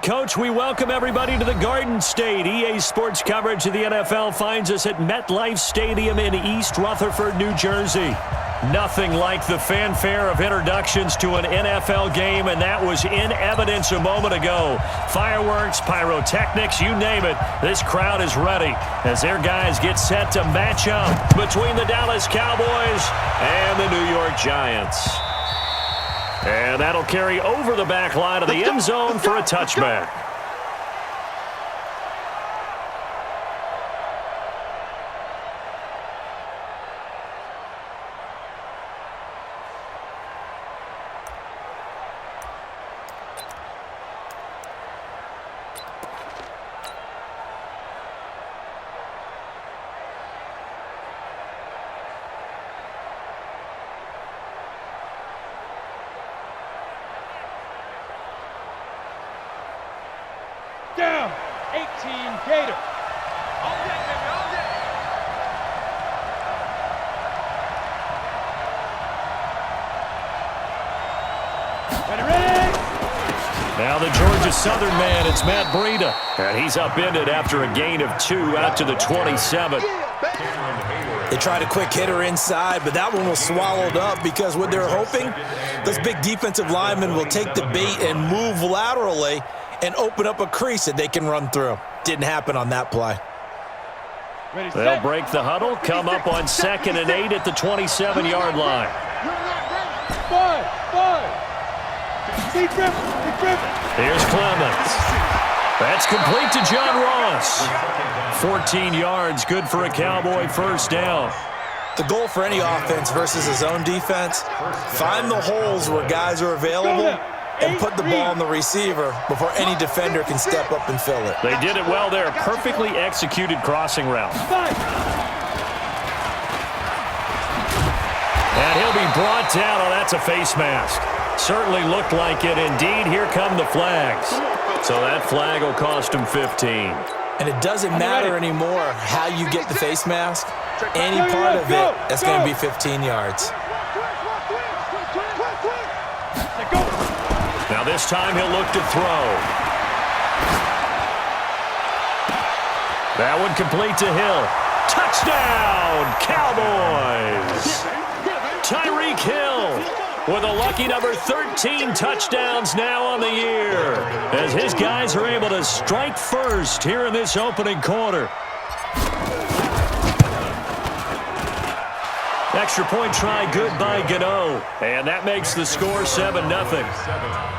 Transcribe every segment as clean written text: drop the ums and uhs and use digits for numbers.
Coach. We welcome everybody to the Garden State. EA Sports coverage of the NFL finds us at MetLife Stadium in East Rutherford, New Jersey. Nothing like the fanfare of introductions to an NFL game, and that was in evidence a moment ago. Fireworks, pyrotechnics, you name it. This crowd is ready as their guys get set to match up between the Dallas Cowboys and the New York Giants. And that'll carry over the back line of the end zone for a touchback. Down, 18 Gator. All day, baby, all day. Ready? Now the Georgia Southern man, it's Matt Breida. And he's upended after a gain of 2 out to the 27. They tried a quick hitter inside, but that one was swallowed up because what they're hoping, those big defensive linemen will take the bait and move laterally and open up a crease that they can run through. Didn't happen on that play. They'll break the huddle, come up on 2nd and 8 at the 27-yard line. Here's Clemens. That's complete to John Ross. 14 yards, good for a Cowboy first down. The goal for any offense versus his own defense, find the holes where guys are available and put the ball on the receiver before any defender can step up and fill it. They did it well there. Perfectly executed crossing route. And he'll be brought down. Oh, that's a face mask. Certainly looked like it. Indeed, here come the flags. So that flag will cost him 15. And it doesn't matter anymore how you get the face mask. Any part of it, that's going to be 15 yards. Now this time he'll look to throw. That one complete to Hill. Touchdown, Cowboys! Tyreek Hill with a lucky number 13 touchdowns now on the year as his guys are able to strike first here in this opening quarter. Extra point try good by Gano. And that makes the score 7-0.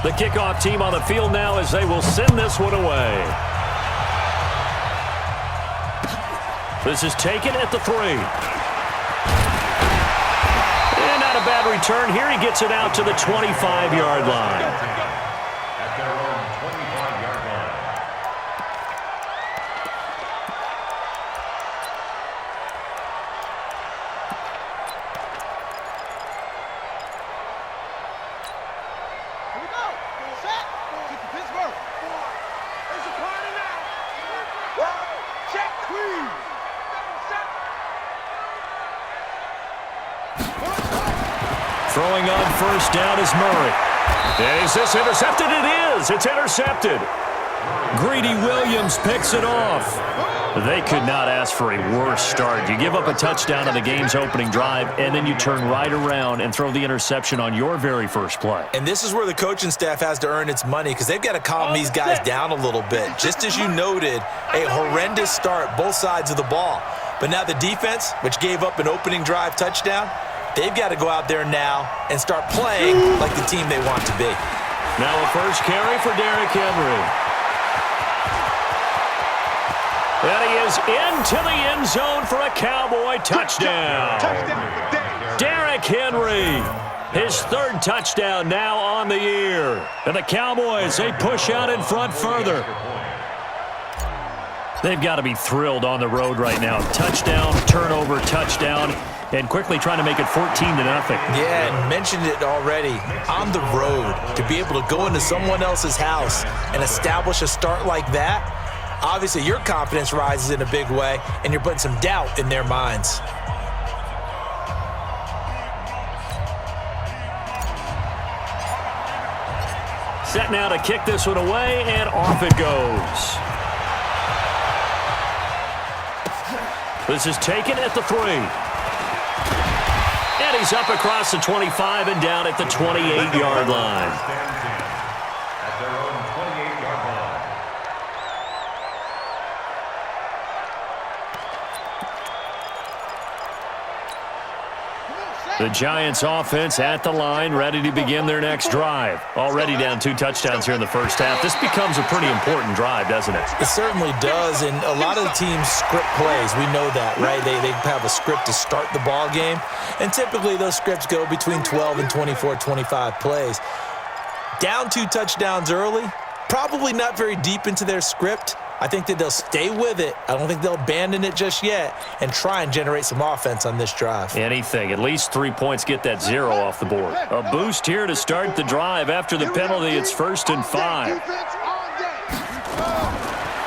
The kickoff team on the field now as they will send this one away. This is taken at the 3. And not a bad return. Here he gets it out to the 25-yard line. Throwing on first down is Murray. And is this intercepted? It is. It's intercepted. Greedy Williams picks it off. They could not ask for a worse start. You give up a touchdown on the game's opening drive, and then you turn right around and throw the interception on your very first play. And this is where the coaching staff has to earn its money because they've got to calm these guys down a little bit. Just as you noted, a horrendous start, both sides of the ball. But now the defense, which gave up an opening drive touchdown, they've got to go out there now and start playing like the team they want to be. Now a first carry for Derrick Henry. And he is into the end zone for a Cowboy touchdown. Derrick Henry, his 3rd touchdown now on the year. And the Cowboys, they push out in front further. They've got to be thrilled on the road right now. Touchdown, turnover, touchdown, and quickly trying to make it 14-0. Yeah, and mentioned it already. On the road, to be able to go into someone else's house and establish a start like that, Obviously, your confidence rises in a big way, and you're putting some doubt in their minds. Set now to kick this one away, and off it goes. This is taken at the 3. And he's up across the 25 and down at the 28-yard line. The Giants offense at the line, ready to begin their next drive. Already down 2 touchdowns here in the first half. This becomes a pretty important drive, doesn't it? It certainly does, and a lot of the teams script plays. We know that, right? They have a script to start the ball game, and typically those scripts go between 12 and 24, 25 plays. Down 2 touchdowns early, probably not very deep into their script. I think that they'll stay with it. I don't think they'll abandon it just yet and try and generate some offense on this drive. Anything. At least 3 points get that 0 off the board. A boost here to start the drive. After the penalty, it's 1st and 5.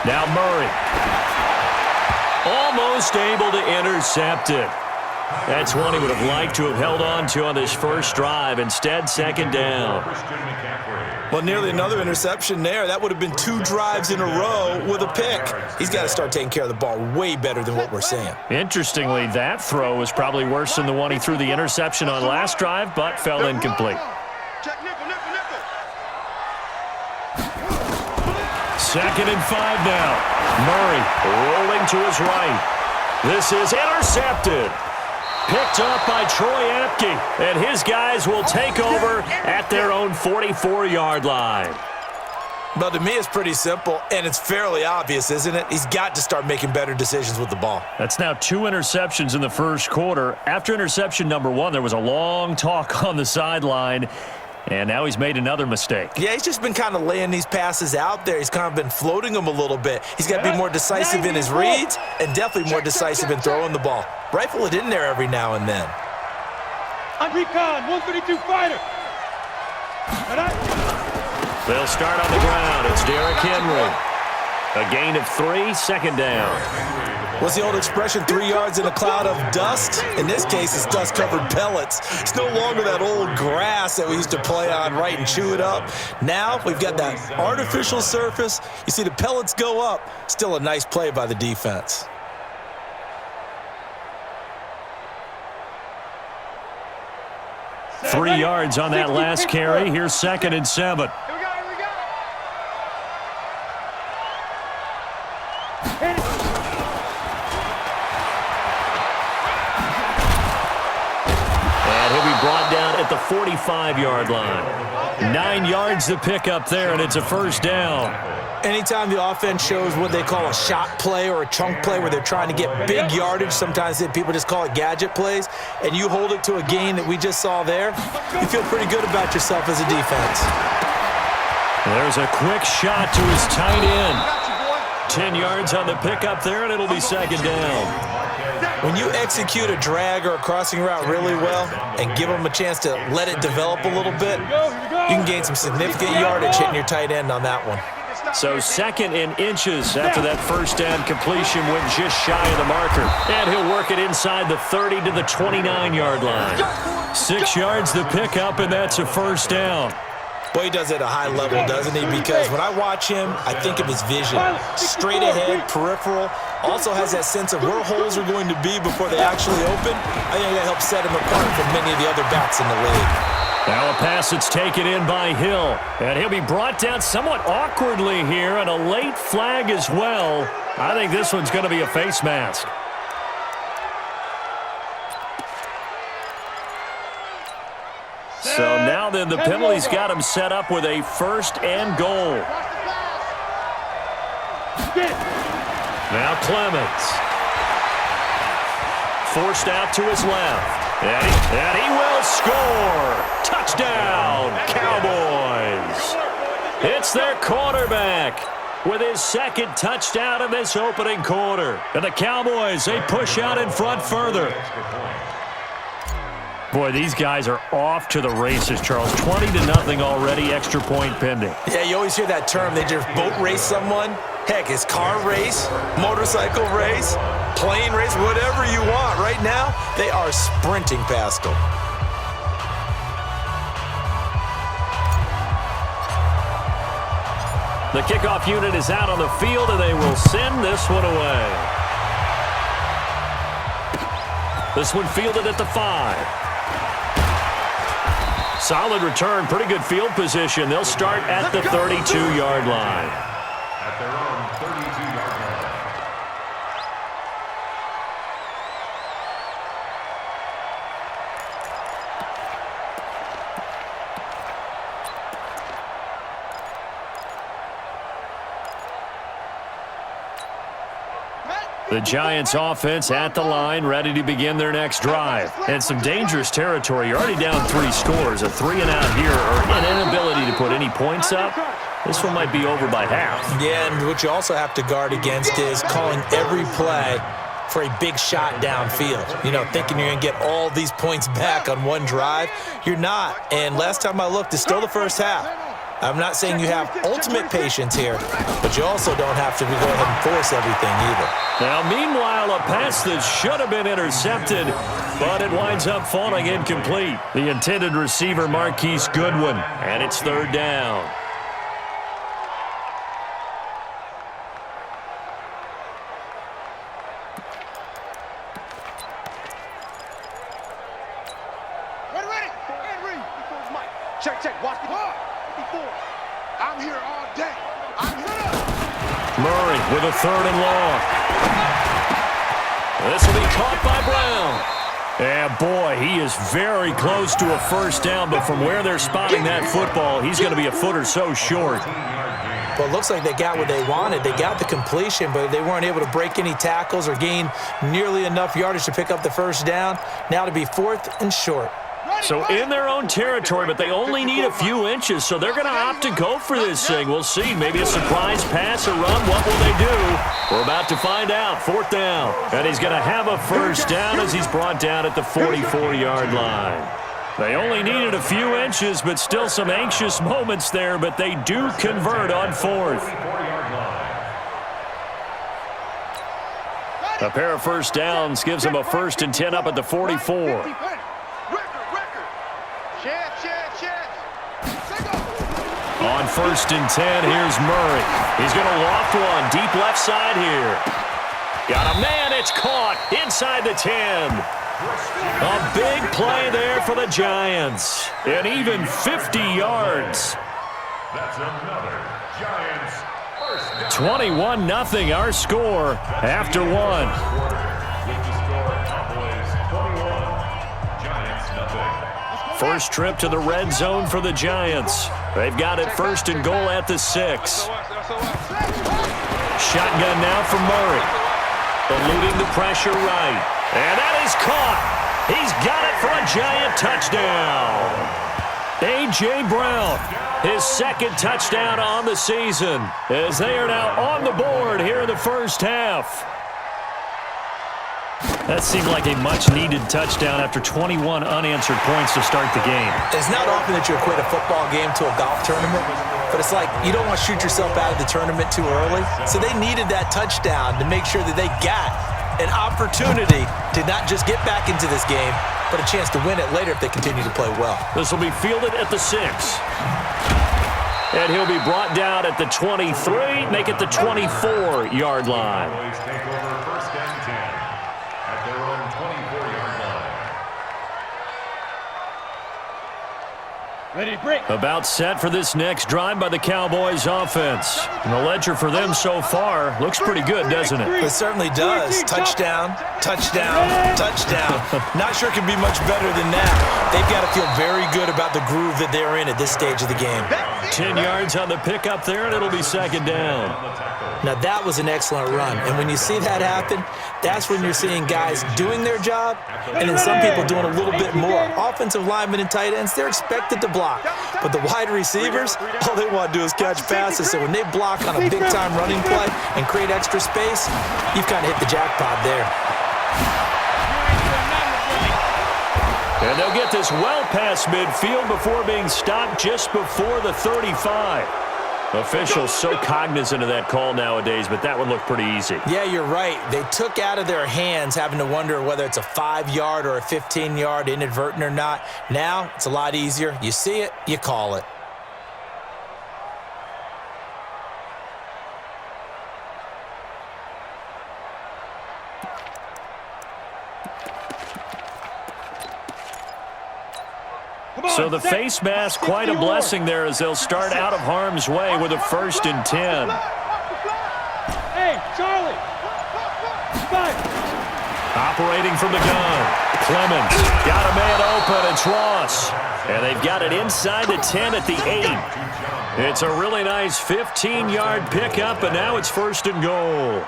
Now Murray. Almost able to intercept it. That's one he would have liked to have held on to on this first drive. Instead, 2nd down. Well, nearly another interception there. That would have been 2 drives in a row with a pick. He's got to start taking care of the ball way better than what we're seeing. Interestingly, that throw was probably worse than the one he threw the interception on last drive, but fell incomplete. 2nd and 5 now. Murray rolling to his right. This is intercepted. Picked up by Troy Apke, and his guys will take over at their own 44-yard line. Well, to me, it's pretty simple, and it's fairly obvious, isn't it? He's got to start making better decisions with the ball. That's now 2 interceptions in the first quarter. After interception number 1, there was a long talk on the sideline, and now he's made another mistake. Yeah, he's just been kind of laying these passes out there. He's kind of been floating them a little bit. He's got to be more decisive in his reads and definitely more decisive in throwing the ball. Rifle it in there every now and then. On recon, 132 fighter. They'll start on the ground. It's Derrick Henry. A gain of 3, 2nd down. What's the old expression, 3 yards in a cloud of dust? In this case, it's dust-covered pellets. It's no longer that old grass that we used to play on, right, and chew it up. Now we've got that artificial surface. You see the pellets go up. Still a nice play by the defense. Three yards on that last carry. Here's 2nd and 7. And he'll be brought down at the 45-yard line. 9 yards to pick up there, and it's a 1st down. Anytime the offense shows what they call a shot play or a chunk play where they're trying to get big yardage, sometimes people just call it gadget plays, and you hold it to a gain that we just saw there, you feel pretty good about yourself as a defense. There's a quick shot to his tight end. 10 yards on the pickup there, and it'll be 2nd down. When you execute a drag or a crossing route really well and give them a chance to let it develop a little bit, you can gain some significant yardage hitting your tight end on that one. So 2nd and inches after that 1st down completion went just shy of the marker. And he'll work it inside the 30 to the 29-yard line. 6 yards to pick up, and that's a 1st down. Boy, he does it at a high level, doesn't he? Because when I watch him, I think of his vision. Straight ahead, peripheral. Also has that sense of where holes are going to be before they actually open. I think that helps set him apart from many of the other backs in the league. Now a pass that's taken in by Hill. And he'll be brought down somewhat awkwardly here, and a late flag as well. I think this one's going to be a face mask. So now then the penalty's got him set up with a 1st and goal. Now Clemens. Forced out to his left. And he will score. Touchdown, Cowboys. It's their quarterback with his 2nd touchdown in this opening quarter. And the Cowboys, they push out in front further. Boy, these guys are off to the races, Charles. 20-0 already, extra point pending. Yeah, you always hear that term. They just boat race someone. Heck, it's car race, motorcycle race, plane race, whatever you want. Right now, they are sprinting past them. The kickoff unit is out on the field, and they will send this one away. This one fielded at the 5. Solid return, pretty good field position. They'll start at the 32-yard line. At their own 32-yard line. The Giants offense at the line, ready to begin their next drive. And some dangerous territory. You're already down 3 scores. A 3-and-out here, or an inability to put any points up. This one might be over by half. Yeah, and what you also have to guard against is calling every play for a big shot downfield. You know, thinking you're going to get all these points back on one drive. You're not. And last time I looked, it's still the first half. I'm not saying you have ultimate patience here, but you also don't have to go ahead and force everything either. Now, meanwhile, a pass that should have been intercepted, but it winds up falling incomplete. The intended receiver, Marquise Goodwin, and it's 3rd down. Ready. Henry. Check. Watch the ball. I'm here all day. Murray with a 3rd and long. This will be caught by Brown. And boy, he is very close to a first down, but from where they're spotting that football, he's going to be a foot or so short. Well, it looks like they got what they wanted. They got the completion, but they weren't able to break any tackles or gain nearly enough yardage to pick up the first down. Now to be 4th and short. So in their own territory, but they only need a few inches, so they're going to opt to go for this thing. We'll see. Maybe a surprise pass or run. What will they do? We're about to find out. 4th down. And he's going to have a first down as he's brought down at the 44-yard line. They only needed a few inches, but still some anxious moments there, but they do convert on 4th. A pair of first downs gives them a 1st and 10 up at the 44. On 1st and 10, here's Murray. He's going to loft one deep left side here. Got a man, it's caught inside the 10. A big play there for the Giants. And even 50 yards. That's another Giants first down. 21-0 our score after 1. With the score, Cowboys 21, Giants nothing. First trip to the red zone for the Giants. They've got it 1st and goal at the 6. Shotgun now for Murray. Eluding the pressure right. And that is caught. He's got it for a Giant touchdown. A.J. Brown, his 2nd touchdown on the season, as they are now on the board here in the first half. That seemed like a much-needed touchdown after 21 unanswered points to start the game. It's not often that you equate a football game to a golf tournament, but it's like you don't want to shoot yourself out of the tournament too early. So they needed that touchdown to make sure that they got an opportunity to not just get back into this game, but a chance to win it later if they continue to play well. This will be fielded at the 6. And he'll be brought down at the 23, make it the 24-yard line. Cowboys take over 1st and 10 at their own 24-yard line. Ready, break. About set for this next drive by the Cowboys offense. And the ledger for them so far looks pretty good, doesn't it? It certainly does. Touchdown, touchdown, touchdown. Not sure it can be much better than that. They've got to feel very good about the groove that they're in at this stage of the game. 10 yards on the pickup there, and it'll be 2nd down. Now, that was an excellent run. And when you see that happen, that's when you're seeing guys doing their job and then some people doing a little bit more. Offensive linemen and tight ends, they're expected to block. But the wide receivers, all they want to do is catch passes. So when they block on a big-time running play and create extra space, you've kind of hit the jackpot there. And they'll get this well past midfield before being stopped just before the 35. Officials so cognizant of that call nowadays, but that would look pretty easy. Yeah, you're right. They took out of their hands having to wonder whether it's a 5-yard or a 15-yard inadvertent or not. Now, it's a lot easier. You see it, you call it. So the face mask, quite a blessing there as they'll start out of harm's way with a 1st and 10. Hey, Charlie! Operating from the gun. Clemens got a man open. It's Ross. And they've got it inside the 10 at the 8. It's a really nice 15-yard pickup, and now it's 1st and goal.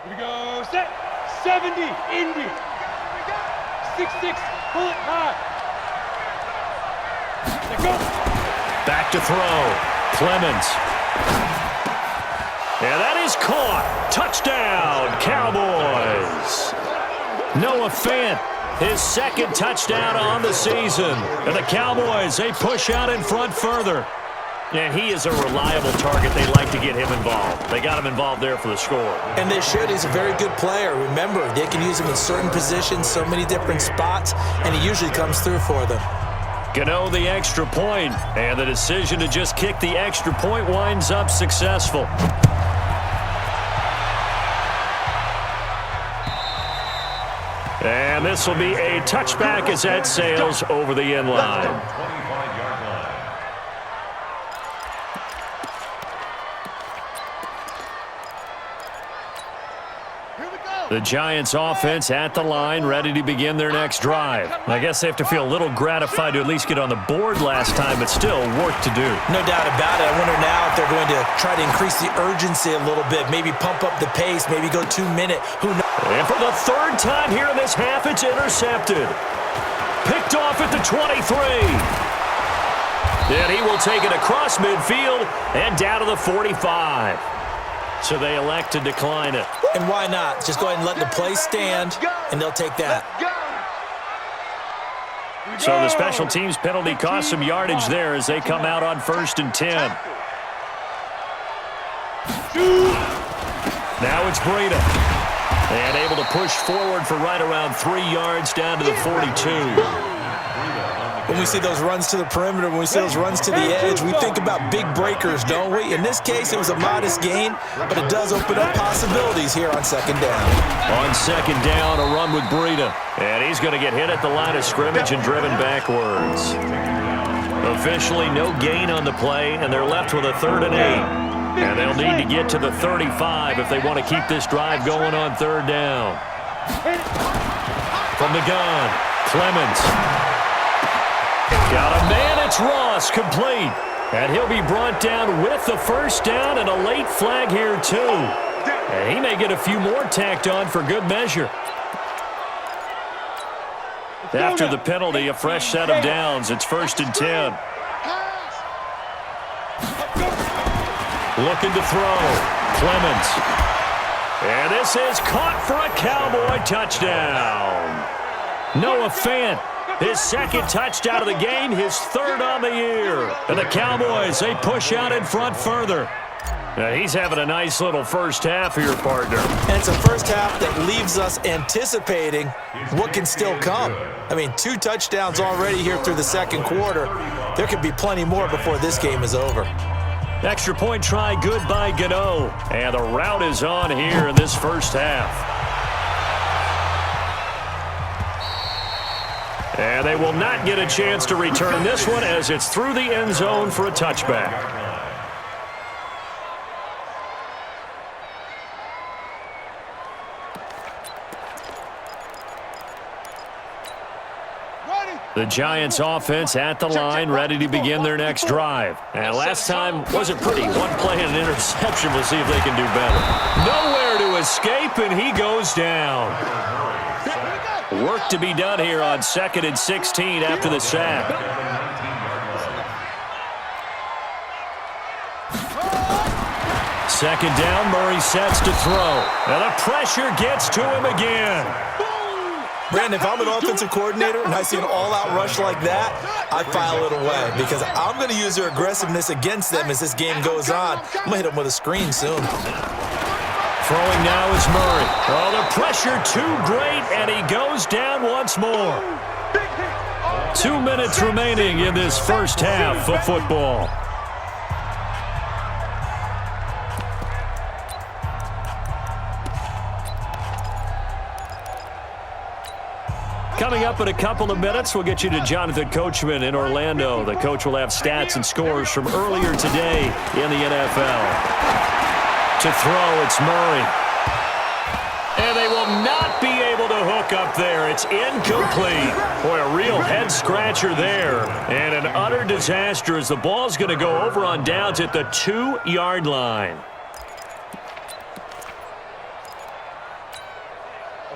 Here we go, set, 70, Indy. 6-6, pull it high. Let go. Back to throw. Clemens. And that is caught. Touchdown, Cowboys. Noah Fant, his 2nd touchdown on the season. And the Cowboys, they push out in front further. And he is a reliable target. They like to get him involved. They got him involved there for the score. And they should. He's a very good player. Remember, they can use him in certain positions, so many different spots, and he usually comes through for them. Gano the extra point, and the decision to just kick the extra point winds up successful. And this will be a touchback as that sails over the end line. The Giants offense at the line, ready to begin their next drive. I guess they have to feel a little gratified to at least get on the board last time, but still work to do. No doubt about it. I wonder now if they're going to try to increase the urgency a little bit, maybe pump up the pace, maybe go 2-minute. Who knows? And for the 3rd time here in this half, it's intercepted. Picked off at the 23. And he will take it across midfield and down to the 45. So they elect to decline it. And why not? Just go ahead and let the play stand, and they'll take that. So the special teams penalty cost some yardage there as they come out on 1st and 10. Now it's Breida. And able to push forward for right around 3 yards down to the 42. When we see those runs to the perimeter, when we see those runs to the edge, we think about big breakers, don't we? In this case, it was a modest gain, but it does open up possibilities here on 2nd down. On 2nd down, a run with Breida. And he's going to get hit at the line of scrimmage and driven backwards. Officially, no gain on the play, and they're left with a 3rd and 8. And they'll need to get to the 35 if they want to keep this drive going on 3rd down. From the gun, Clemens. Got a man, it's Ross, complete. And he'll be brought down with the 1st down and a late flag here, too. And he may get a few more tacked on for good measure. After the penalty, a fresh set of downs. It's 1st and 10. Looking to throw. Clemens. And this is caught for a Cowboy touchdown. Noah Fant. His 2nd touchdown of the game, his 3rd on the year. And the Cowboys, they push out in front further. Now he's having a nice little first half here, partner. And it's a first half that leaves us anticipating what can still come. I mean, 2 touchdowns already here through the 2nd quarter. There could be plenty more before this game is over. Extra point try good by Gano. And the route is on here in this first half. And they will not get a chance to return this one as it's through the end zone for a touchback. The Giants offense at the line, ready to begin their next drive. And last time wasn't pretty. 1 play and an interception. We'll see if they can do better. Nowhere to escape, and he goes down. Work to be done here on 2nd and 16 after the sack. Second down, Murray sets to throw. And the pressure gets to him again. Brandon, if I'm an offensive coordinator and I see an all-out rush like that, I file it away because I'm going to use their aggressiveness against them as this game goes on. I'm going to hit them with a screen soon. Throwing now is Murray. Oh, the pressure too great, and he goes down once more. 2 minutes remaining in this first half of football. Coming up in a couple of minutes, we'll get you to Jonathan Coachman in Orlando. The coach will have stats and scores from earlier today in the NFL. To throw, it's Murray. And they will not be able to hook up there. It's incomplete. Boy, a real head-scratcher there. And an utter disaster as the ball's going to go over on downs at the 2-yard line.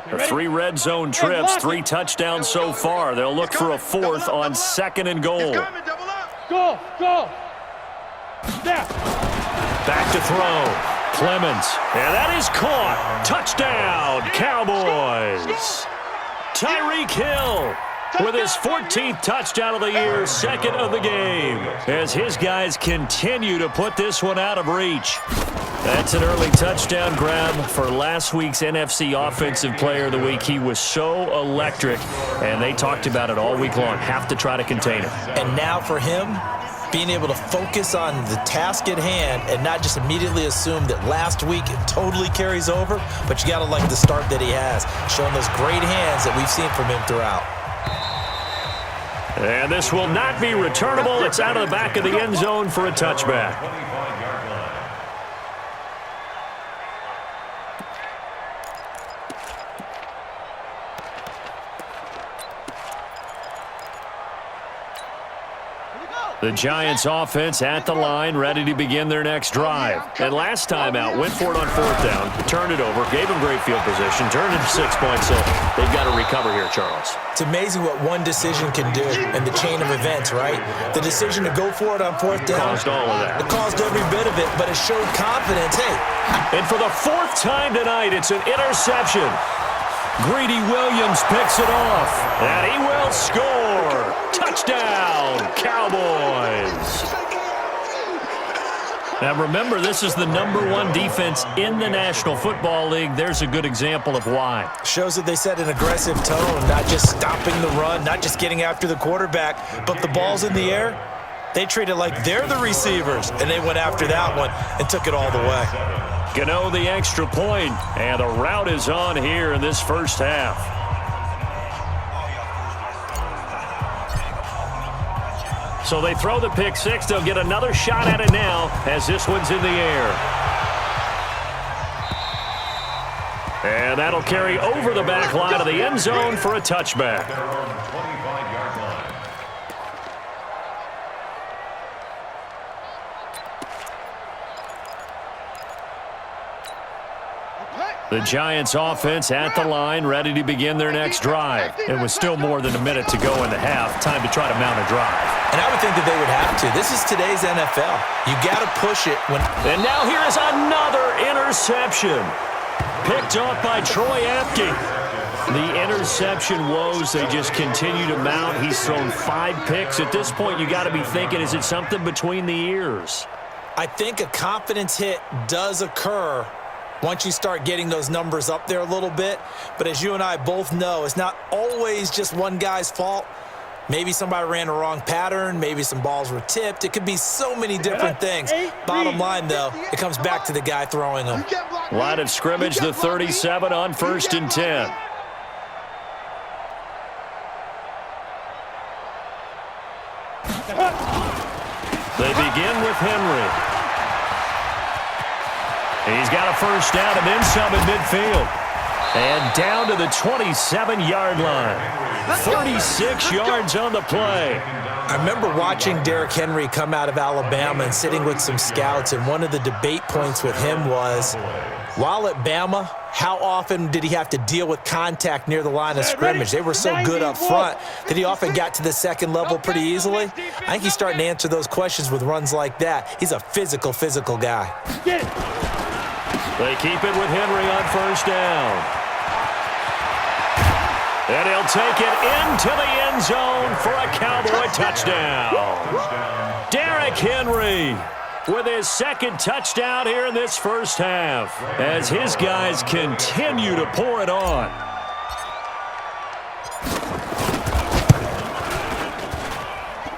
3 red zone trips, 3 touchdowns so far. They'll look for a 4th on 2nd and goal. Go, go. Snap. Back to throw. Clemens. And that is caught. Touchdown, Cowboys. Tyreek Hill with his 14th touchdown of the year, 2nd of the game, as his guys continue to put this one out of reach. That's an early touchdown grab for last week's NFC Offensive Player of the Week. He was so electric, and they talked about it all week long. Have to try to contain him. And now for him, being able to focus on the task at hand and not just immediately assume that last week it totally carries over, but you got to like the start that he has, showing those great hands that we've seen from him throughout. And this will not be returnable. It's out of the back of the end zone for a touchback. The Giants offense at the line, ready to begin their next drive. And last time out, went for it on 4th down, turned it over, gave them great field position, turned it to 6 points, so they've got to recover here, Charles. It's amazing what one decision can do in the chain of events, right? The decision to go for it on 4th down. Caused all of that. It caused every bit of it, but it showed confidence. Hey. And for the 4th time tonight, it's an interception. Greedy Williams picks it off, and he will score. Touchdown, Cowboys. Now remember, this is the #1 defense in the National Football League. There's a good example of why. Shows that they set an aggressive tone, not just stopping the run, not just getting after the quarterback, but the ball's in the air. They treat it like they're the receivers, and they went after that one and took it all the way. Gano the extra point, and the route is on here in this first half. So they throw the pick 6. They'll get another shot at it now as this one's in the air. And that'll carry over the back line of the end zone for a touchback. The Giants offense at the line, ready to begin their next drive. It was still more than a minute to go in the half. Time to try to mount a drive. And I would think that they would have to. This is today's NFL. You got to push it when... And now here is another interception. Picked off by Troy Apke. The interception woes, they just continue to mount. He's thrown 5 picks. At this point, you got to be thinking, is it something between the ears? I think a confidence hit does occur once you start getting those numbers up there a little bit. But as you and I both know, it's not always just one guy's fault. Maybe somebody ran the wrong pattern. Maybe some balls were tipped. It could be so many different things. Bottom line, though, it comes back to the guy throwing them. Line of scrimmage, the 37 on 1st and 10. They begin with Henry. He's got a first down and then some in midfield. And down to the 27-yard line. 36 yards on the play. I remember watching Derrick Henry come out of Alabama and sitting with some scouts, and one of the debate points with him was, While at Bama, how often did he have to deal with contact near the line of scrimmage? They were so good up front that he often got to the second level pretty easily. I think he's starting to answer those questions with runs like that. He's a physical guy. They keep it with Henry on first down. And he'll take it into the end zone for a Cowboy touchdown. Derrick Henry with his second touchdown here in this first half as his guys continue to pour it on.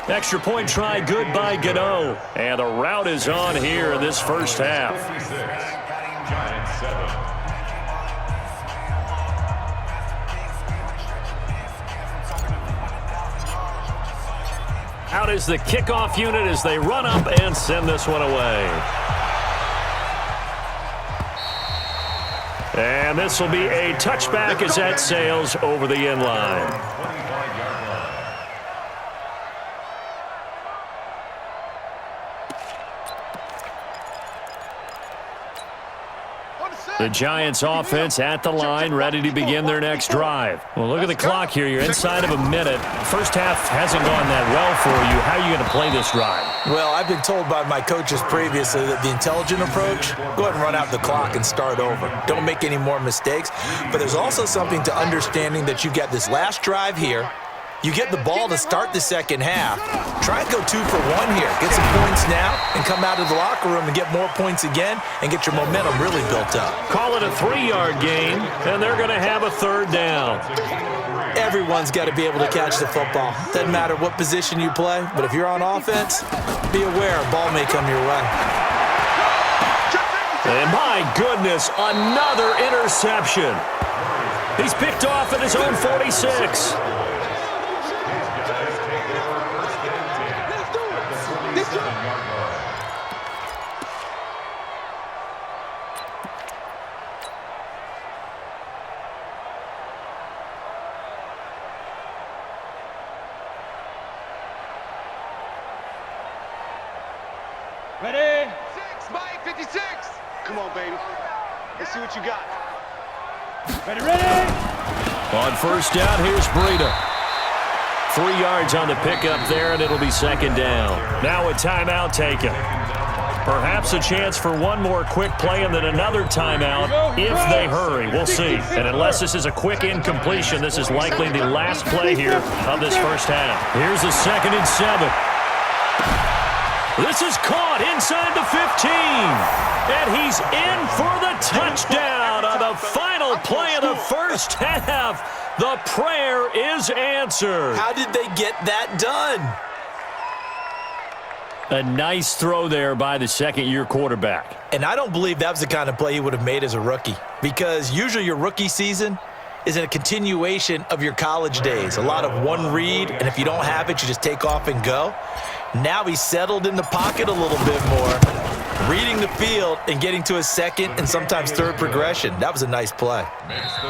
Extra point try good by Gano. And the route is on here in this first half. Giants 7. Out is the kickoff unit as they run up and send this one away. And this will be a touchback as that sails over the end line. The Giants offense at the line, ready to begin their next drive. Well, look at the clock here. You're inside of a minute. First half hasn't gone that well for you. How are you going to play this drive? Well, I've been told by my coaches previously that the intelligent approach, go ahead and run out the clock and start over. Don't make any more mistakes. But there's also something to understanding that you get this last drive here. You get the ball to start the second half. Try and go 2 for 1 here. Get some points now and come out of the locker room and get more points again and get your momentum really built up. Call it a 3-yard gain, and they're going to have a third down. Everyone's got to be able to catch the football. Doesn't matter what position you play, but if you're on offense, be aware a ball may come your way. And my goodness, another interception. He's picked off at his own 46. Ready? 6, Mike, 56. Come on, baby. Let's see what you got. Ready? On first down, here's Breida. 3 yards on the pickup there, and it'll be second down. Now a timeout taken. Perhaps a chance for one more quick play and then another timeout if they hurry. We'll see. And unless this is a quick incompletion, this is likely the last play here of this first half. Here's a 2nd and 7. This is caught inside the 15. And he's in for the touchdown on the final play of the first half. The prayer is answered. How did they get that done? A nice throw there by the second-year quarterback. And I don't believe that was the kind of play he would have made as a rookie, because usually your rookie season is a continuation of your college days. A lot of one read, and if you don't have it, you just take off and go. Now he's settled in the pocket a little bit more, reading the field and getting to his second and sometimes third progression. That was a nice play.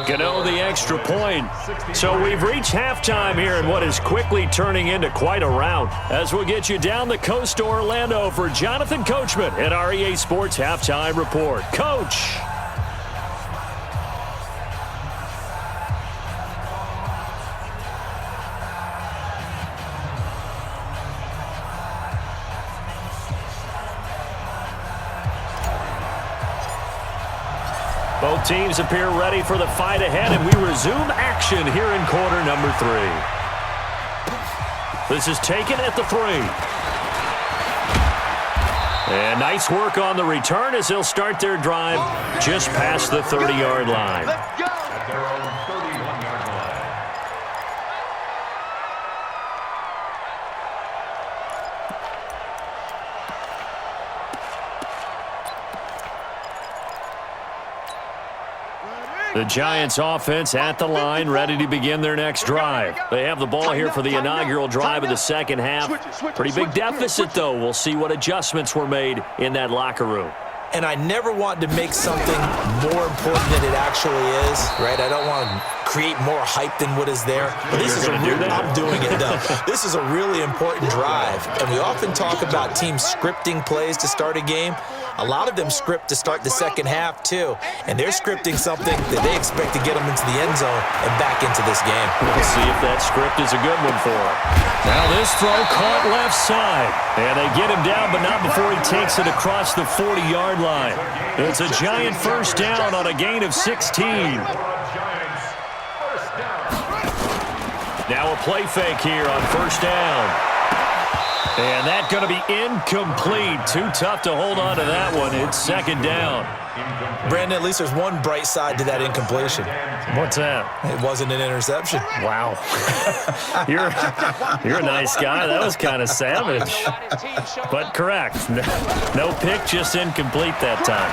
Gano the extra point. So we've reached halftime here in what is quickly turning into quite a rout. As we'll get you down the coast to Orlando for Jonathan Coachman at our EA Sports Halftime Report. Coach. Both teams appear ready for the fight ahead, and we resume action here in quarter number 3. This is taken at the 3. And nice work on the return as they'll start their drive just past the 30-yard line. Let's go. At their own 31-yard line. The Giants offense at the line, ready to begin their next drive. They have the ball here for the inaugural drive of the second half. Pretty big deficit, though. We'll see what adjustments were made in that locker room. And I never want to make something more important than it actually is, right? I don't want to create more hype than what is there. But this is I'm doing it, though. This is a really important drive. And we often talk about teams scripting plays to start a game. A lot of them script to start the second half, too. And they're scripting something that they expect to get them into the end zone and back into this game. We'll see if that script is a good one for them. Now this throw caught left side. And they get him down, but not before he takes it across the 40-yard line. It's a giant first down on a gain of 16. Now a play fake here on first down. And that's going to be incomplete. Too tough to hold on to that one. It's second down. Brandon, at least there's one bright side to that incompletion. What's that? It wasn't an interception. Wow. You're a nice guy. That was kind of savage. But correct. No pick, just incomplete that time.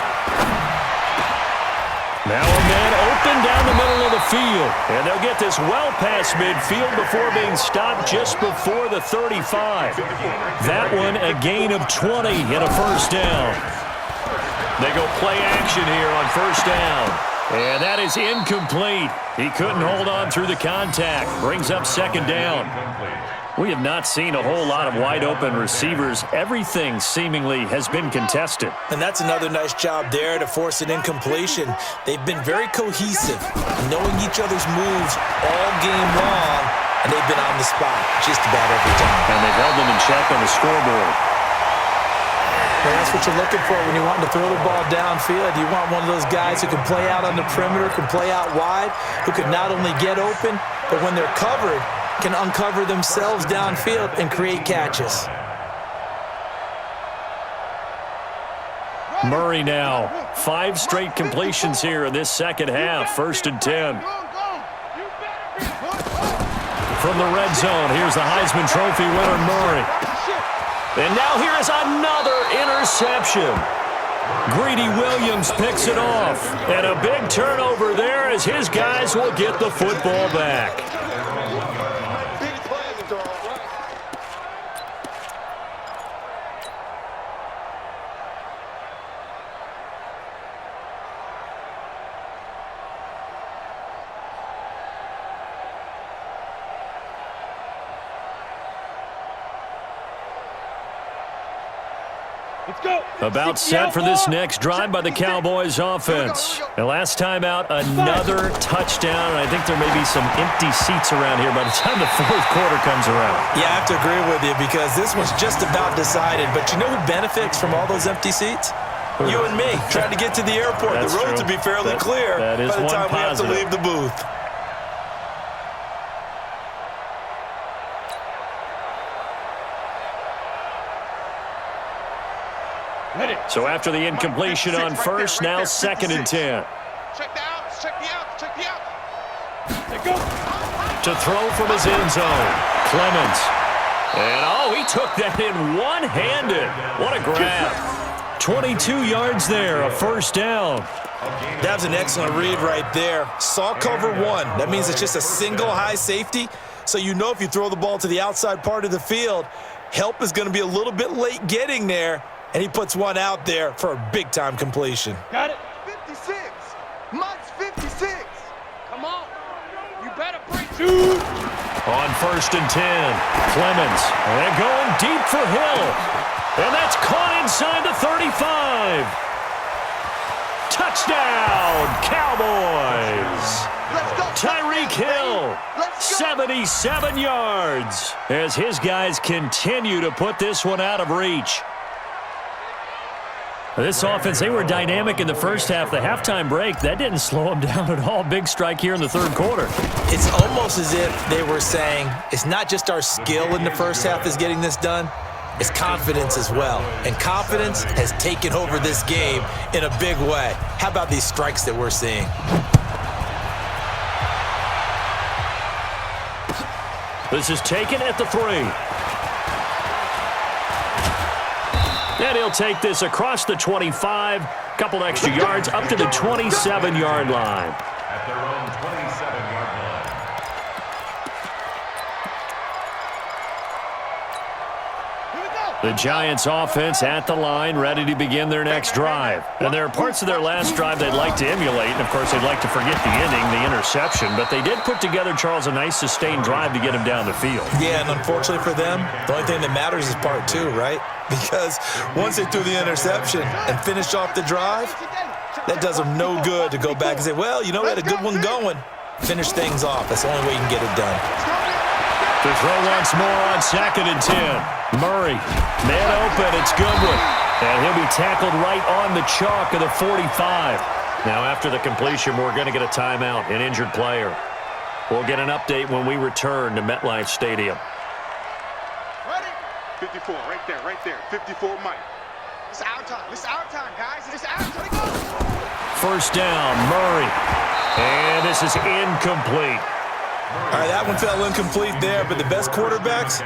Now a man open down the middle of the field. And they'll get this well past midfield before being stopped just before the 35. That one a gain of 20 and a first down. They go play action here on first down. And that is incomplete. He couldn't hold on through the contact. Brings up second down. We have not seen a whole lot of wide-open receivers. Everything seemingly has been contested. And that's another nice job there to force an incompletion. They've been very cohesive, knowing each other's moves all game long, and they've been on the spot just about every time. And they've held them in check on the scoreboard. And that's what you're looking for when you want to throw the ball downfield. You want one of those guys who can play out on the perimeter, can play out wide, who can not only get open, but when they're covered, can uncover themselves downfield and create catches. Murray now. 5 straight completions here in this second half. First and 10. From the red zone, here's the Heisman Trophy winner, Murray. And now here is another interception. Greedy Williams picks it off. And a big turnover there as his guys will get the football back. About set for this next drive by the Cowboys offense. And last time out, another touchdown. And I think there may be some empty seats around here by the time the fourth quarter comes around. Yeah, I have to agree with you because this one's just about decided. But you know who benefits from all those empty seats? You and me, trying to get to the airport. That's the roads true. will be fairly clear that is by the one time positive. we have to leave the booth. So after the incompletion on first, now second and 10. Check the outs, check the outs, check the outs. There go. To throw from his end zone, Clemens. And, oh, he took that in one-handed. What a grab. 22 yards there, a first down. That was an excellent read right there. Saw cover one. That means it's just a single high safety. So you know if you throw the ball to the outside part of the field, help is going to be a little bit late getting there. And he puts one out there for a big-time completion. Got it. 56. Mud's 56. Come on. You better break. Shoot. On first and 10, Clemens. And they're going deep for Hill. And that's caught inside the 35. Touchdown, Cowboys. Let's go. Tyreek Hill, Let's go. 77 yards. As his guys continue to put this one out of reach. This offense, they were dynamic in the first half. The halftime break, that didn't slow them down at all. Big strike here in the third quarter. It's almost as if they were saying, it's not just our skill in the first half that's getting this done, it's confidence as well. And confidence has taken over this game in a big way. How about these strikes that we're seeing? This is taken at the 3. And he'll take this across the 25, couple extra yards, up to the 27-yard line. At their own 27-yard line. The Giants offense at the line, ready to begin their next drive. And there are parts of their last drive they'd like to emulate. And, of course, they'd like to forget the ending, the interception. But they did put together, Charles, a nice sustained drive to get him down the field. Yeah, and unfortunately for them, the only thing that matters is part 2, right? because once they threw the interception and finished off the drive, that does them no good to go back and say, well, you know, we had a good one going. Finish things off. That's the only way you can get it done. To throw once more on 2nd and 10. Murray, man open, it's Goodwin. And he'll be tackled right on the chalk of the 45. Now after the completion, we're going to get a timeout, an injured player. We'll get an update when we return to MetLife Stadium. Ready? 54, right there. 54, Mike. It's our time. It's our time, guys. It's our time. First down, Murray. And this is incomplete. All right, that one fell incomplete there, but the best quarterbacks,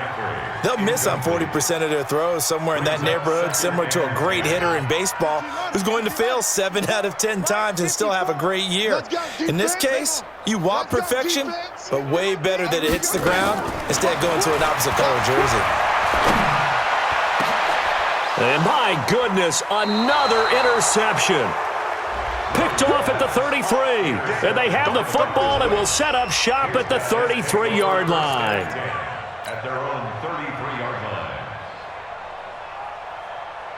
they'll miss on 40% of their throws, somewhere in that neighborhood, similar to a great hitter in baseball who's going to fail 7 out of 10 times and still have a great year. In this case, you want perfection, but way better that it hits the ground instead of going to an opposite color jersey. And my goodness, another interception. Picked off at the 33. And they have the football and will set up shop at the 33-yard line. At their own 33-yard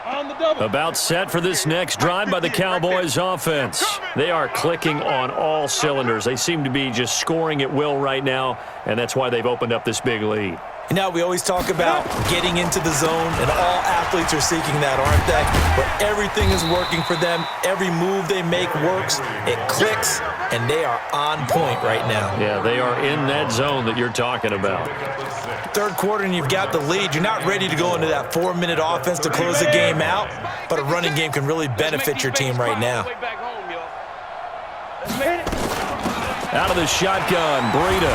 line. On the double. About set for this next drive by the Cowboys offense. They are clicking on all cylinders. They seem to be just scoring at will right now, and that's why they've opened up this big lead. You know, we always talk about getting into the zone, and all athletes are seeking that, aren't they? Where everything is working for them, every move they make works, it clicks, and they are on point right now. Yeah, they are in that zone that you're talking about. Third quarter, and you've got the lead. You're not ready to go into that 4-minute offense to close the game out, but a running game can really benefit your team right now. Out of the shotgun, Breida.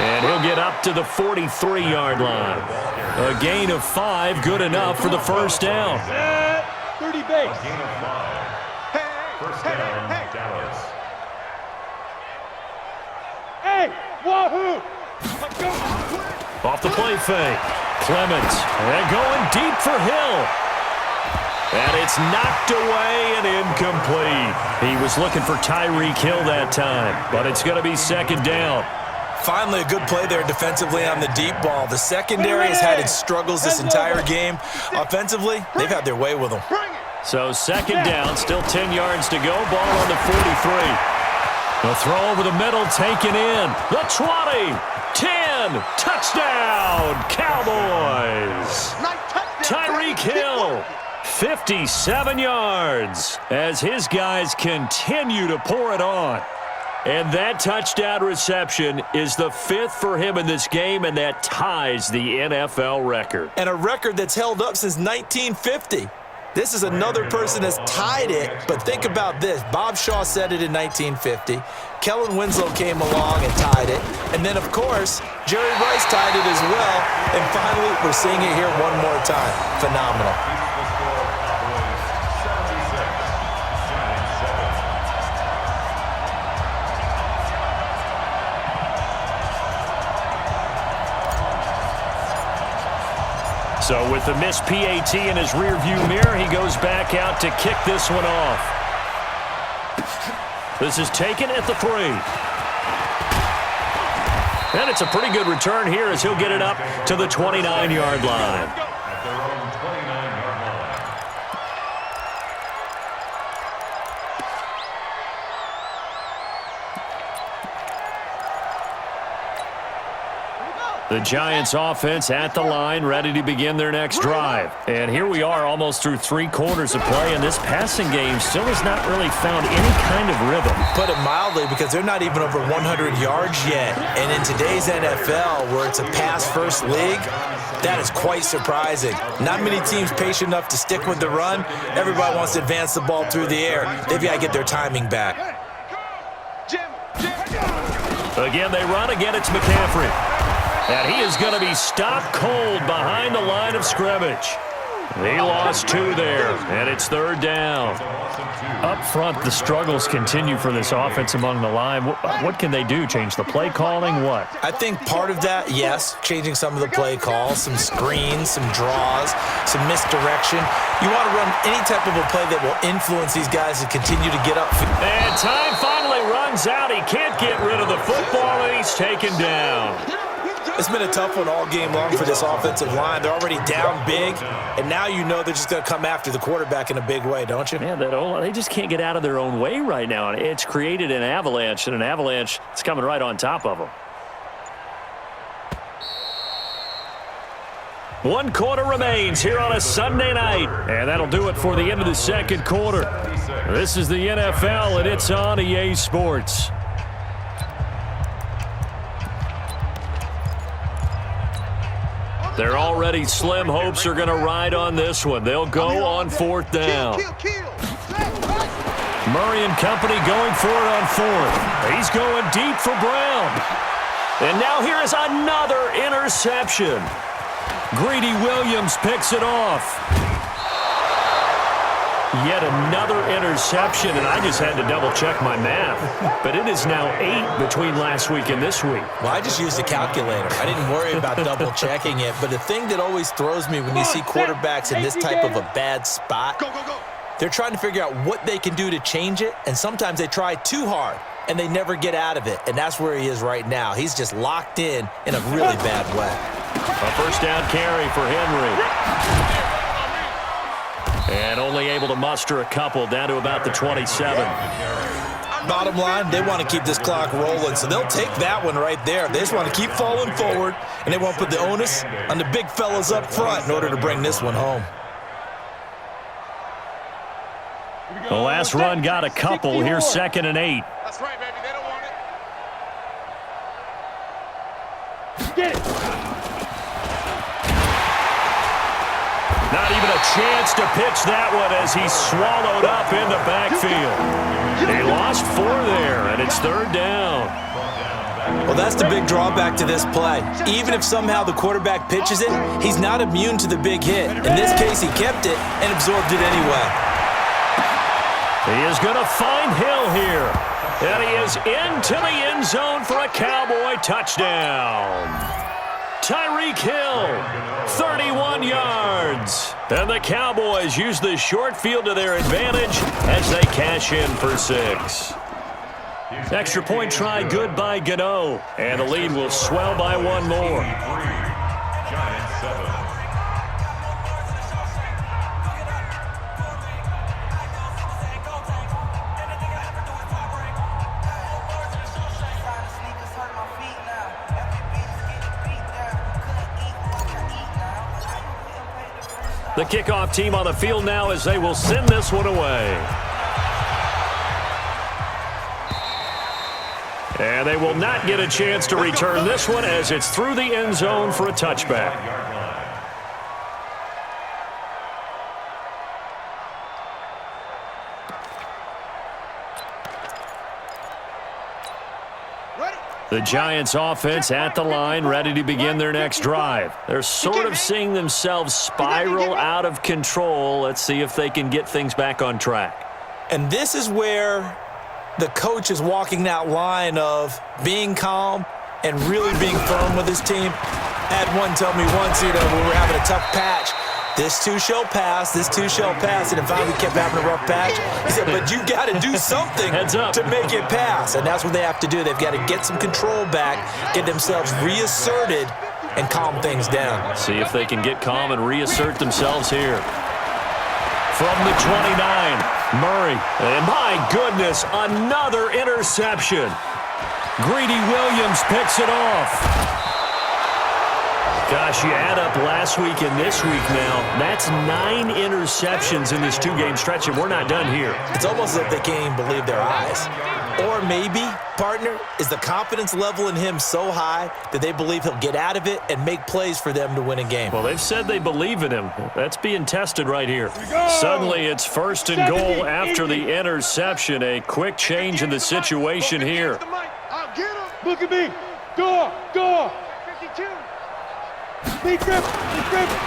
And he'll get up to the 43-yard line. A gain of 5, good enough for the first down. 30 base. Gain of 5. First down, Dallas. Hey, wahoo! Off the play fake. Clemens. And going deep for Hill. And it's knocked away and incomplete. He was looking for Tyreek Hill that time, but it's going to be second down. Finally, a good play there defensively on the deep ball. The secondary has had its struggles this entire game. Offensively, they've had their way with them. So second down, still 10 yards to go. Ball on the 43. The throw over the middle, taken in. The 20, 10, touchdown, Cowboys. Tyreek Hill, 57 yards as his guys continue to pour it on. And that touchdown reception is the 5th for him in this game, and that ties the NFL record. And a record that's held up since 1950. This is another person that's tied it, but think about this. Bob Shaw said it in 1950. Kellen Winslow came along and tied it. And then, of course, Jerry Rice tied it as well. And finally, we're seeing it here one more time. Phenomenal. So with the missed PAT in his rearview mirror, he goes back out to kick this one off. This is taken at the 3. And it's a pretty good return here as he'll get it up to the 29-yard line. At their own 29-yard line. The Giants offense at the line, ready to begin their next drive. And here we are almost through 3 quarters of play, and this passing game still has not really found any kind of rhythm. Put it mildly, because they're not even over 100 yards yet. And in today's NFL, where it's a pass-first league, that is quite surprising. Not many teams patient enough to stick with the run. Everybody wants to advance the ball through the air. They've got to get their timing back. Again, they run. Again, it's McCaffrey. And he is going to be stopped cold behind the line of scrimmage. He lost 2 there, and it's 3rd down. Up front, the struggles continue for this offense among the line. What can they do? Change the play calling? What? I think part of that, yes, changing some of the play calls, some screens, some draws, some misdirection. You want to run any type of a play that will influence these guys to continue to get up. And time finally runs out. He can't get rid of the football, and he's taken down. It's been a tough one all game long for this offensive line. They're already down big, and now you know they're just going to come after the quarterback in a big way, don't you? Man, they just can't get out of their own way right now. It's created an avalanche, and an avalanche is coming right on top of them. 1 quarter remains here on a Sunday night. And that'll do it for the end of the second quarter. This is the NFL, and it's on EA Sports. They're already slim hopes are going to ride on this one. They'll go on 4th down. Murray and company going for it on 4th. He's going deep for Brown. And now here is another interception. Greedy Williams picks it off. Yet another interception, and I just had to double-check my math. But it is now 8 between last week and this week. Well, I just used a calculator. I didn't worry about double-checking it. But the thing that always throws me when you see quarterbacks in this type of a bad spot, they're trying to figure out what they can do to change it, and sometimes they try too hard, and they never get out of it. And that's where he is right now. He's just locked in a really bad way. A first down carry for Henry. And only able to muster a couple down to about the 27. Bottom line, they want to keep this clock rolling, so they'll take that one right there. They just want to keep falling forward, and they won't put the onus on the big fellas up front in order to bring this one home. The last run got a couple. Here's 2nd and 8. That's right, baby. They don't want it. Get it. Not even a chance to pitch that one as he's swallowed up in the backfield. He lost 4 there, and it's 3rd down. Well, that's the big drawback to this play. Even if somehow the quarterback pitches it, he's not immune to the big hit. In this case, he kept it and absorbed it anyway. He is going to find Hill here. And he is into the end zone for a Cowboy touchdown. Tyreek Hill, 31 yards. And the Cowboys use the short field to their advantage as they cash in for 6. Extra point try good by Gano. And the lead will swell by 1 more. Giants 7. The kickoff team on the field now as they will send this one away. And they will not get a chance to return this one as it's through the end zone for a touchback. The Giants offense at the line, ready to begin their next drive. They're sort of seeing themselves spiral out of control. Let's see if they can get things back on track. And this is where the coach is walking that line of being calm and really being firm with his team. I had one tell me once, when we were having a tough patch, this too shall pass, this too shall pass. And in fact, we kept having a rough patch. He said, but you got to do something to make it pass. And that's what they have to do. They've got to get some control back, get themselves reasserted, and calm things down. See if they can get calm and reassert themselves here. From the 29, Murray. And my goodness, another interception. Greedy Williams picks it off. Gosh, you add up last week and this week now, that's 9 interceptions in this 2-game stretch, and we're not done here. It's almost like they can't even believe their eyes. Or maybe, partner, is the confidence level in him so high that they believe he'll get out of it and make plays for them to win a game. Well, they've said they believe in him. That's being tested right here. Suddenly, it's 1st and goal after the interception. A quick change in the situation here. Look at me. Go. 52. Big grip.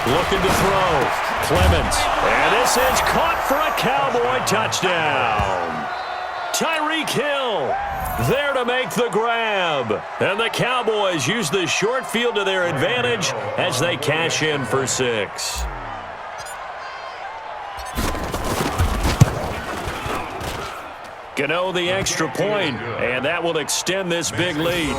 Looking to throw. Clemens. And this is caught for a Cowboy touchdown. Tyreek Hill there to make the grab. And the Cowboys use the short field to their advantage as they cash in for 6. Gano the extra point, and that will extend this big lead.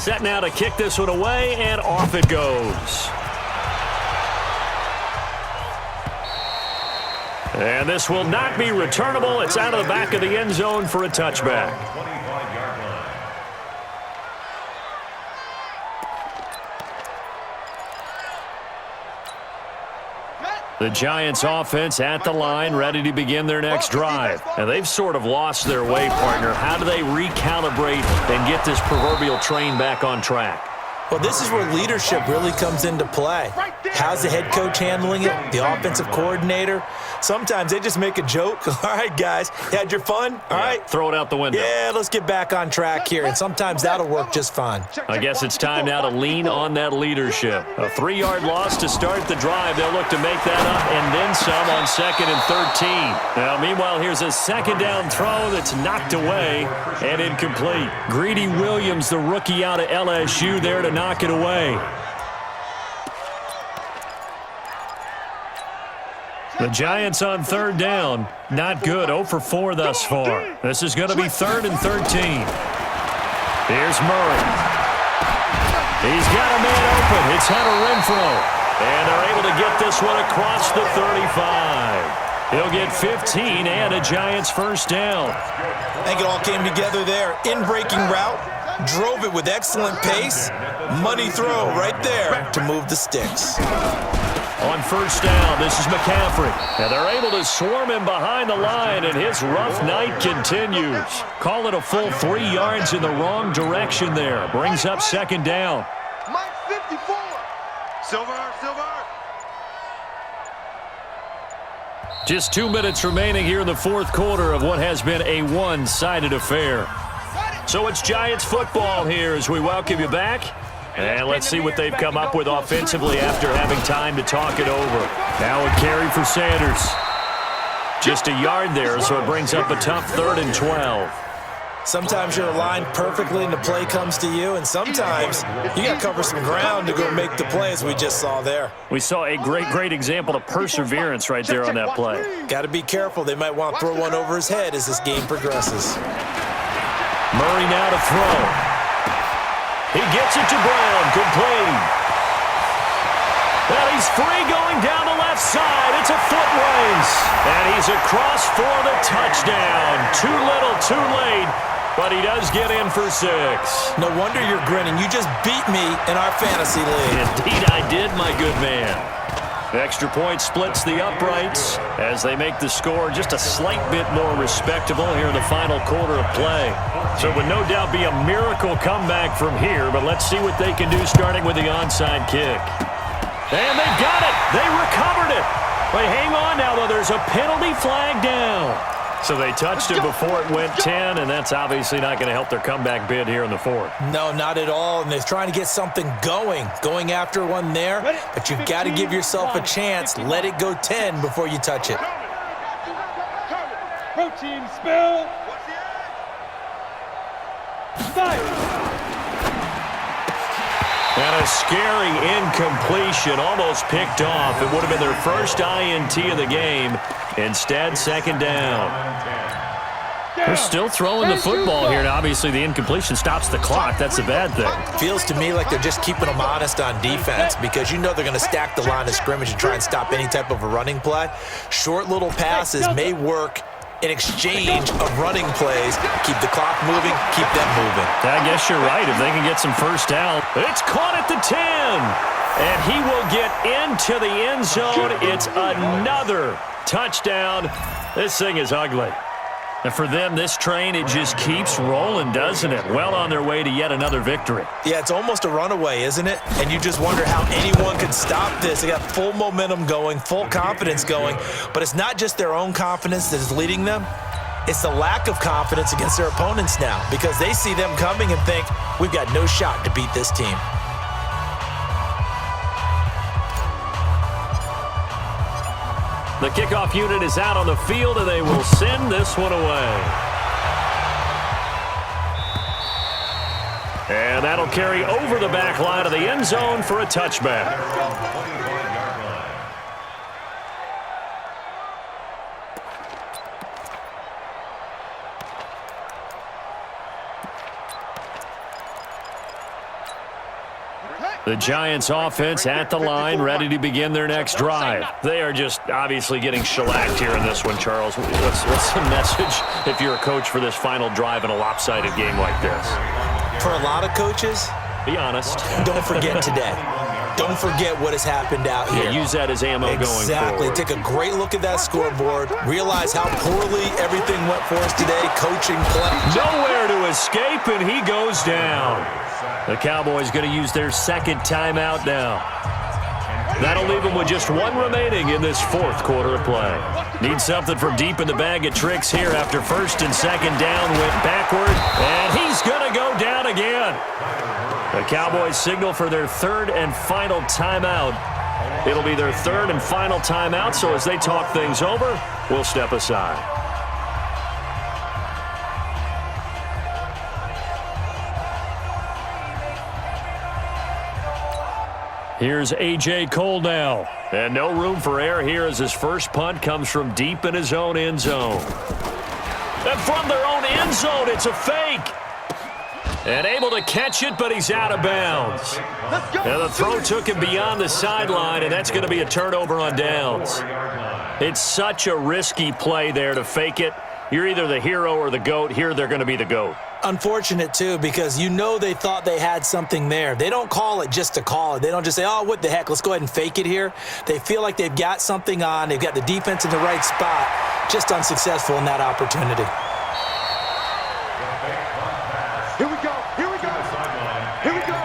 Set now to kick this one away, and off it goes. And this will not be returnable. It's out of the back of the end zone for a touchback. 25-yard line. The Giants offense at the line, ready to begin their next drive. And they've sort of lost their way, partner. How do they recalibrate and get this proverbial train back on track? Well, this is where leadership really comes into play. How's the head coach handling it? The offensive coordinator? Sometimes they just make a joke. All right, guys, you had your fun? All right. Throw it out the window. Yeah, let's get back on track here, and sometimes that'll work just fine. I guess it's time now to lean on that leadership. A 3-yard loss to start the drive. They'll look to make that up and then some on 2nd and 13. Now, meanwhile, here's a second down throw that's knocked away and incomplete. Greedy Williams, the rookie out of LSU, there to knock it away. The Giants on 3rd down. Not good. 0 for 4 thus far. This is going to be 3rd and 13. Here's Murray. He's got a man open. It's Hunter Renfrow. And they're able to get this one across the 35. He'll get 15 and a Giants first down. I think it all came together there. In-breaking route. Drove it with excellent pace. Money throw right there to move the sticks. On 1st down, this is McCaffrey. And they're able to swarm him behind the line, and his rough night continues. Call it a full 3 yards in the wrong direction there. Brings up 2nd down. Mike 54. Silver. Just 2 minutes remaining here in the 4th quarter of what has been a one-sided affair. So it's Giants football here as we welcome you back. And let's see what they've come up with offensively after having time to talk it over. Now a carry for Sanders. Just a yard there, so it brings up a tough 3rd and 12. Sometimes you're aligned perfectly and the play comes to you, and sometimes you got to cover some ground to go make the play, as we just saw there. We saw a great example of perseverance right there on that play. Got to be careful. They might want to throw one over his head as this game progresses. Murray now to throw. He gets it to Brown, complete. And he's free going down the left side. It's a foot race. And he's across for the touchdown. Too little, too late, but he does get in for 6. No wonder you're grinning. You just beat me in our fantasy league. Indeed I did, my good man. The extra point splits the uprights as they make the score just a slight bit more respectable here in the final quarter of play. So it would no doubt be a miracle comeback from here, but let's see what they can do starting with the onside kick. And they've got it. They recovered it. But hang on now, though. There's a penalty flag down. So they touched it before it went 10, and that's obviously not going to help their comeback bid here in the 4th. No, not at all, and they're trying to get something going after one there, but you've got to give yourself a chance. Let it go 10 before you touch it. Protein spill. And a scary incompletion, almost picked off. It would have been their first INT of the game. Instead, 2nd down. They're still throwing the football here, and obviously the incompletion stops the clock. That's a bad thing. Feels to me like they're just keeping them honest on defense because you know they're going to stack the line of scrimmage and try and stop any type of a running play. Short little passes may work in exchange of running plays. Keep the clock moving, keep them moving. I guess you're right. If they can get some first down. It's caught at the 10. And he will get into the end zone. It's another touchdown. This thing is ugly. And for them, this train, it just keeps rolling, doesn't it? Well on their way to yet another victory. Yeah, it's almost a runaway, isn't it? And you just wonder how anyone could stop this. They got full momentum going, full confidence going. But it's not just their own confidence that is leading them. It's the lack of confidence against their opponents now because they see them coming and think, we've got no shot to beat this team. The kickoff unit is out on the field, and they will send this one away. And that'll carry over the back line of the end zone for a touchback. The Giants offense at the line, ready to begin their next drive. They are just obviously getting shellacked here in this one, Charles. What's the message if you're a coach for this final drive in a lopsided game like this? For a lot of coaches, be honest. Don't forget today. Don't forget what has happened out here. Yeah, use that as ammo going forward. Exactly. Take a great look at that scoreboard. Realize how poorly everything went for us today. Coaching, play. Nowhere to escape, and he goes down. The Cowboys going to use their second timeout now. That'll leave them with just one remaining in this fourth quarter of play. Need something from deep in the bag of tricks here after first and second down went backward, and he's going to go down again. The Cowboys signal for their third and final timeout. It'll be their third and final timeout, so as they talk things over, we'll step aside. Here's A.J. Cole now. And no room for error here as his first punt comes from deep in his own end zone. And from their own end zone, it's a fake. And able to catch it, but he's out of bounds. Now the throw took him beyond the sideline, and that's going to be a turnover on downs. It's such a risky play there to fake it. You're either the hero or the GOAT. Here they're going to be the GOAT. Unfortunate, too, because you know they thought they had something there. They don't call it just to call it. They don't just say, oh, what the heck, let's go ahead and fake it here. They feel like they've got something on. They've got the defense in the right spot. Just unsuccessful in that opportunity. Here we go. Here we go. Here we go.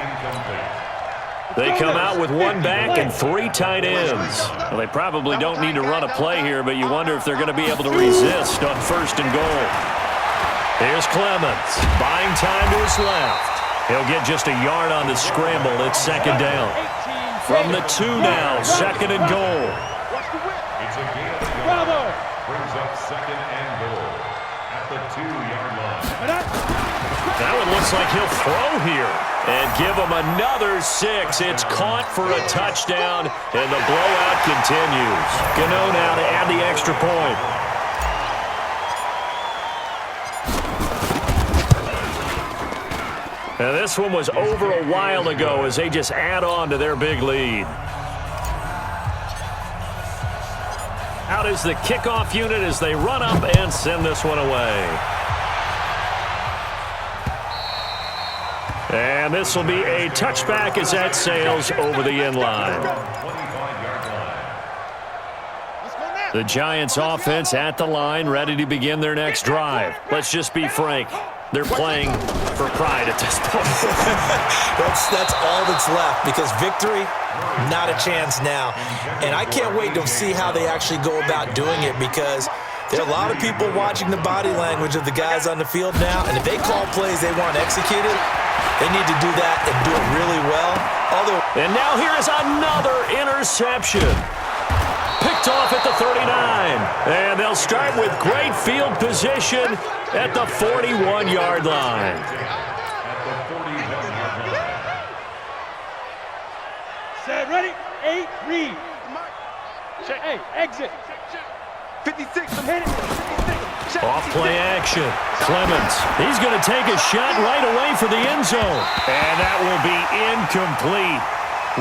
They come out with one back and three tight ends. Well, they probably don't need to run a play here, but you wonder if they're going to be able to resist on first and goal. Here's Clemens, buying time to his left. He'll get just a yard on the scramble. It's second down. From the 2 now, second and goal. It's a gain of yards. Brings up second and goal at the 2-yard line. That one looks like he'll throw here and give him another 6. It's caught for a touchdown, and the blowout continues. Gano now to add the extra point. Now this one was over a while ago as they just add on to their big lead. Out is the kickoff unit as they run up and send this one away. And this will be a touchback as that sails over the end line. The Giants offense at the line, ready to begin their next drive. Let's just be frank. They're playing for pride at this point. That's all that's left, because victory, not a chance now. And I can't wait to see how they actually go about doing it, because there are a lot of people watching the body language of the guys on the field now, and if they call plays they want executed, they need to do that and do it really well. And now here is another interception. Picked off at the 39. And they'll start with great field position at the 41-yard line. Set, ready, 8, read. Hey, exit. 56. Hit it. 56. Off play action. Clemens. He's going to take a shot right away for the end zone. And that will be incomplete.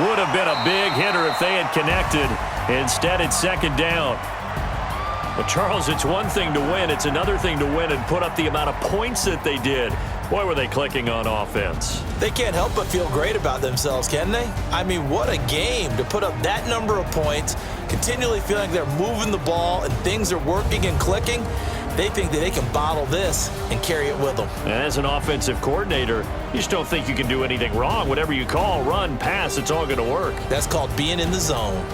Would have been a big hitter if they had connected. Instead, it's second down. But, Charles, it's one thing to win. It's another thing to win and put up the amount of points that they did. Boy, were they clicking on offense. They can't help but feel great about themselves, can they? I mean, what a game to put up that number of points, continually feeling like they're moving the ball and things are working and clicking. They think that they can bottle this and carry it with them. And as an offensive coordinator, you just don't think you can do anything wrong. Whatever you call, run, pass, it's all going to work. That's called being in the zone.